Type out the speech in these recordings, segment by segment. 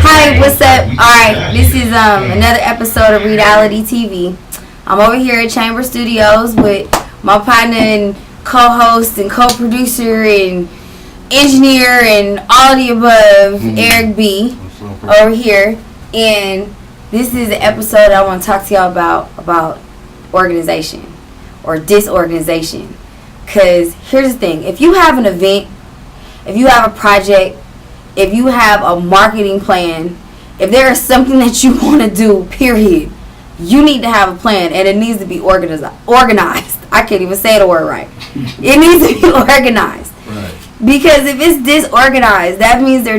Hi, what's up? Alright, this is another episode of REEDality TV. I'm over here at CHAMBERZ Studios with my partner and co-host and co-producer and engineer and all the above, AREK B, over here. And this is the episode I want to talk to y'all about organization or disorganization. Because here's the thing. If you have an event, if you have a project, if you have a marketing plan, if there is something that you want to do, period, you need to have a plan, and it needs to be organized. I can't even say the word right. It needs to be organized. Right. Because if it's disorganized, that means there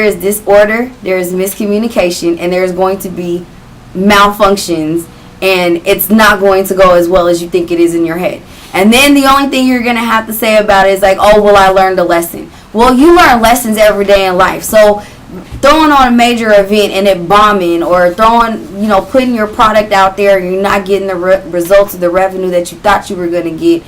is disorder, there is miscommunication, and there's going to be malfunctions, and it's not going to go as well as you think it is in your head. And then the only thing you're going to have to say about it is like, oh, well, I learned a lesson. Well, you learn lessons every day in life. So throwing on a major event and it bombing, or putting your product out there and you're not getting the results of the revenue that you thought you were going to get,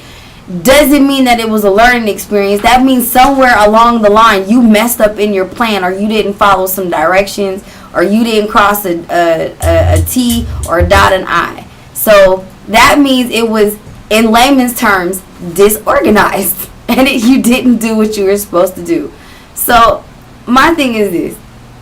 doesn't mean that it was a learning experience. That means somewhere along the line you messed up in your plan, or you didn't follow some directions, or you didn't cross a T or dot an I. So that means it was, in layman's terms, disorganized. And you didn't do what you were supposed to do. So my thing is this.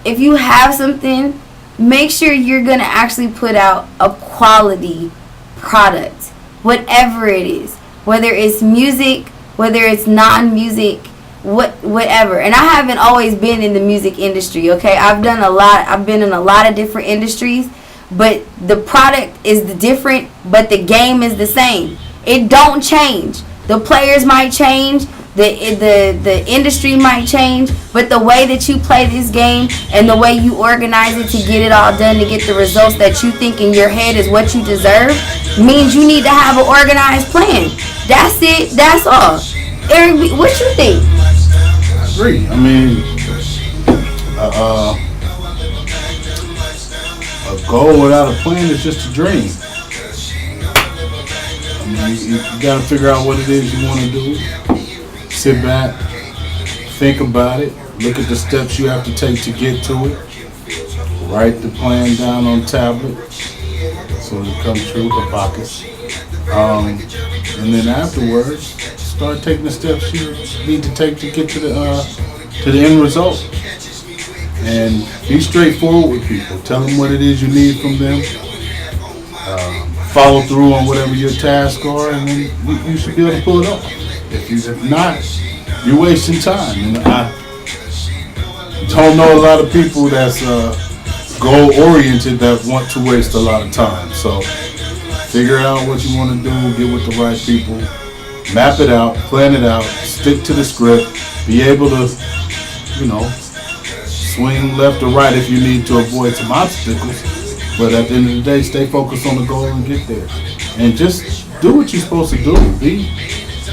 If you have something, make sure you're going to actually put out a quality product. Whatever it is. Whether it's music, whether it's non-music, whatever. And I haven't always been in the music industry, okay? I've been in a lot of different industries. But the product is different, but the game is the same. It don't change. The players might change, the industry might change, but the way that you play this game and the way you organize it to get it all done, to get the results that you think in your head is what you deserve, means you need to have an organized plan. That's it. That's all. AREK, what you think? I agree. I mean, a goal without a plan is just a dream. You got to figure out what it is you want to do. Sit back, think about it, look at the steps you have to take to get to it. Write the plan down on tablet so it comes true for pockets. And then afterwards, start taking the steps you need to take to get to the end result. And be straightforward with people. Tell them what it is you need from them. Follow through on whatever your tasks are, and then you should be able to pull it off. If not, you're wasting time. And I don't know a lot of people that's goal-oriented that want to waste a lot of time. So figure out what you want to do, get with the right people, map it out, plan it out, stick to the script, be able to, swing left or right if you need to avoid some obstacles. But at the end of the day, stay focused on the goal and get there. And just do what you're supposed to do.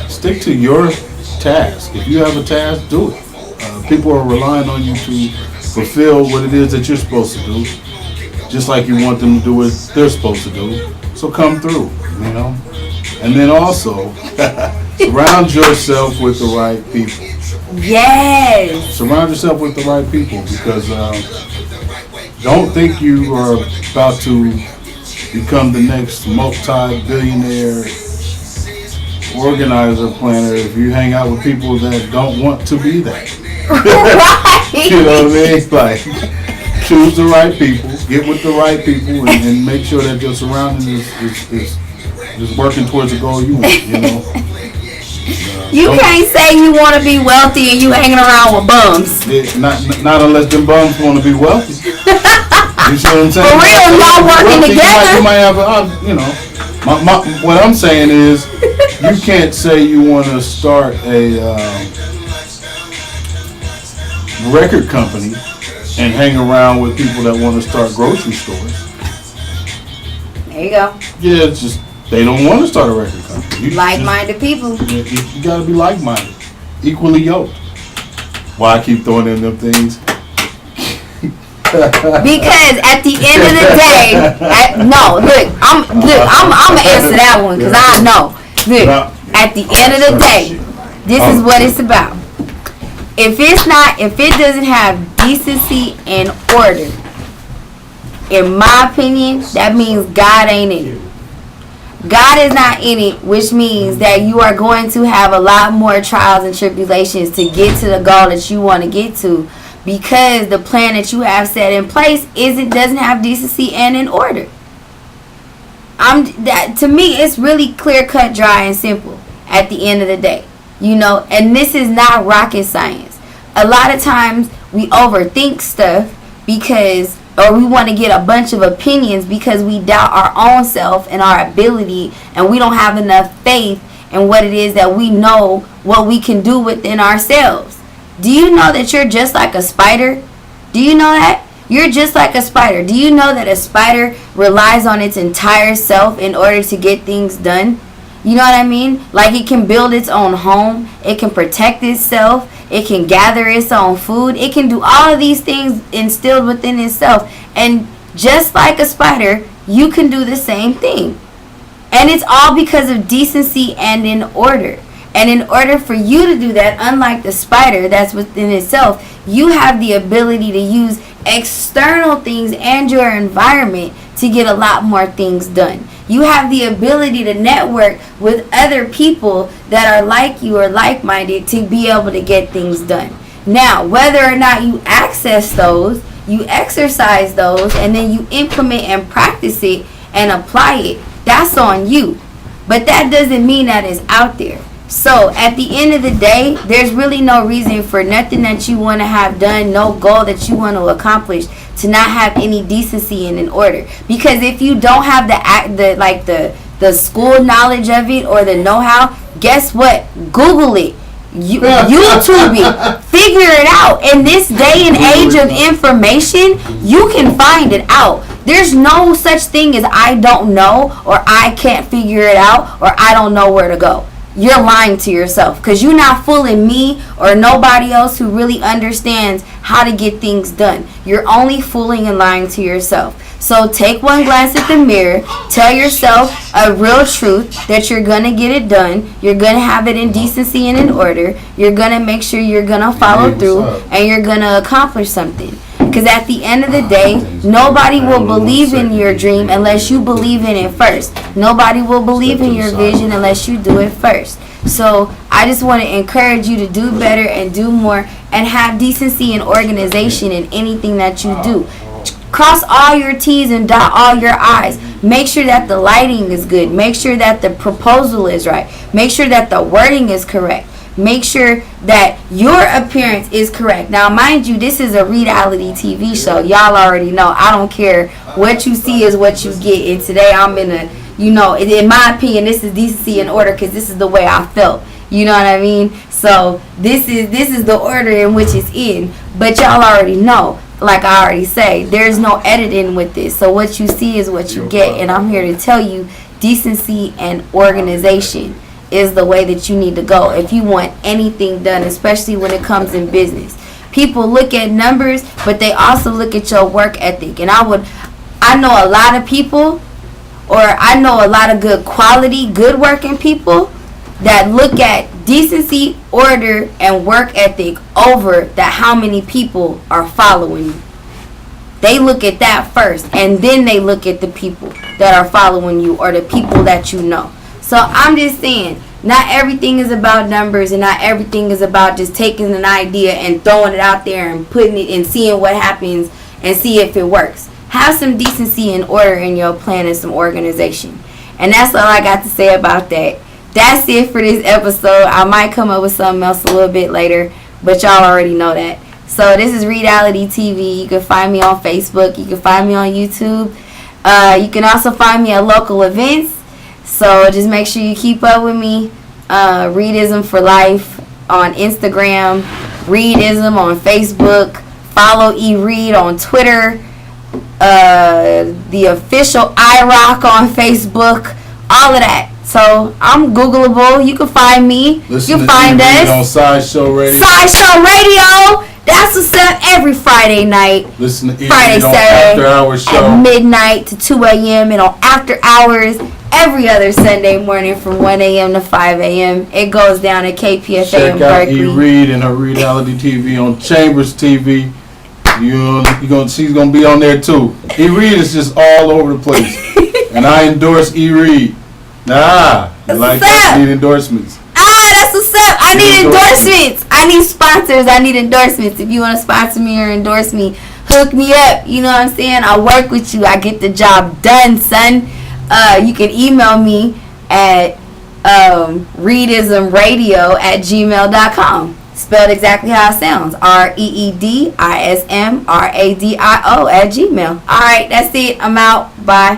Stick to your task. If you have a task, do it. People are relying on you to fulfill what it is that you're supposed to do, just like you want them to do what they're supposed to do. So come through, And then also, surround yourself with the right people. Yes. Surround yourself with the right people, because don't think you are about to become the next multi-billionaire organizer planner if you hang out with people that don't want to be that. Right. You know what I mean? Like, choose the right people, get with the right people, and make sure that your surroundings is working towards the goal you want, You can't say you want to be wealthy and you hanging around with bums. Not unless them bums want to be wealthy. You see what I'm saying? For real, y'all working together. You might have, what I'm saying is, you can't say you want to start a record company and hang around with people that want to start grocery stores. There you go. Yeah, it's just, they don't want to start a record company. Like-minded people. You got to be like-minded, equally yoked. Why I keep throwing in them things? Because at the end of the day, I'm gonna answer that one because I know. Look, at the end of the day, this is what it's about. if it doesn't have decency and order, in my opinion, that means God ain't in it. God is not in it, which means that you are going to have a lot more trials and tribulations to get to the goal that you want to get to, because the plan that you have set in place doesn't have decency and in order. To me, it's really clear cut, dry, and simple at the end of the day. And this is not rocket science. A lot of times we overthink stuff or we want to get a bunch of opinions because we doubt our own self and our ability, and we don't have enough faith in what it is that we know what we can do within ourselves. Do you know that you're just like a spider? Do you know that? You're just like a spider. Do you know that a spider relies on its entire self in order to get things done? You know what I mean? Like, it can build its own home. It can protect itself. It can gather its own food. It can do all of these things instilled within itself. And just like a spider, you can do the same thing. And it's all because of decency and in order. And in order for you to do that, unlike the spider that's within itself, you have the ability to use external things and your environment to get a lot more things done. You have the ability to network with other people that are like you or like-minded to be able to get things done. Now, whether or not you access those, you exercise those, and then you implement and practice it and apply it, that's on you. But that doesn't mean that it's out there. So at the end of the day, there's really no reason for nothing that you want to have done, no goal that you want to accomplish, to not have any decency and in order. Because if you don't have the school knowledge of it or the know-how, guess what? Google it. YouTube it. Figure it out. In this day and age of information, you can find it out. There's no such thing as I don't know, or I can't figure it out, or I don't know where to go. You're lying to yourself, because you're not fooling me or nobody else who really understands how to get things done. You're only fooling and lying to yourself. So take one glance at the mirror, tell yourself a real truth that you're going to get it done, you're going to have it in decency and in order, you're going to make sure you're going to follow through, and you're going to accomplish something. Because at the end of the day, nobody will believe in your dream unless you believe in it first. Nobody will believe in your vision unless you do it first. So I just want to encourage you to do better and do more and have decency and organization in anything that you do. Cross all your T's and dot all your I's. Make sure that the lighting is good. Make sure that the proposal is right. Make sure that the wording is correct. Make sure that your appearance is correct. Now, mind you, this is a REEDality TV show. Y'all already know. I don't care. What you see is what you get. And today I'm in in my opinion, this is decency and order because this is the way I felt. You know what I mean? So this is the order in which it's in. But y'all already know. Like I already say, there's no editing with this. So what you see is what you get. And I'm here to tell you, decency and organization is the way that you need to go if you want anything done, especially when it comes in business. People look at numbers, but they also look at your work ethic. And I know a lot of people, or I know a lot of good quality, good working people that look at decency, order, and work ethic over that how many people are following you. They look at that first, and then they look at the people that are following you or the people that you know. So I'm just saying, not everything is about numbers, and not everything is about just taking an idea and throwing it out there and putting it and seeing what happens and see if it works. Have some decency and order in your plan and some organization. And that's all I got to say about that. That's it for this episode. I might come up with something else a little bit later, but y'all already know that. So this is REEDality TV. You can find me on Facebook. You can find me on YouTube. You can also find me at local events. So just make sure you keep up with me. Reedism for Life on Instagram. Reedism on Facebook. Follow eReed on Twitter. The official AREK on Facebook. All of that. So I'm Googleable. You can find me. Listen you can find us on Sideshow Radio. Sideshow Radio. That's what's up. Every Friday night. Listen to Friday, on Saturday, After Hours show. at midnight to 2 a.m. and on After Hours every other Sunday morning from 1 a.m. to 5 a.m. It goes down at KPFA in Check out Berkeley. E. Reed and her REEDality TV on CHAMBERZ TV. She's gonna be on there too. E. Reed is just all over the place, and I endorse E. Reed. Nah, That's like what's that up. need endorsements. That's what's up. I need Endorsements. endorsements. I need sponsors. I need endorsements. If you want to sponsor me or endorse me, hook me up. You know what I'm saying? I work with you. I get the job done, son. You can email me at reedismradio@gmail.com. Spelled exactly how it sounds. REEDISMRADIO @gmail. Alright, that's it. I'm out. Bye.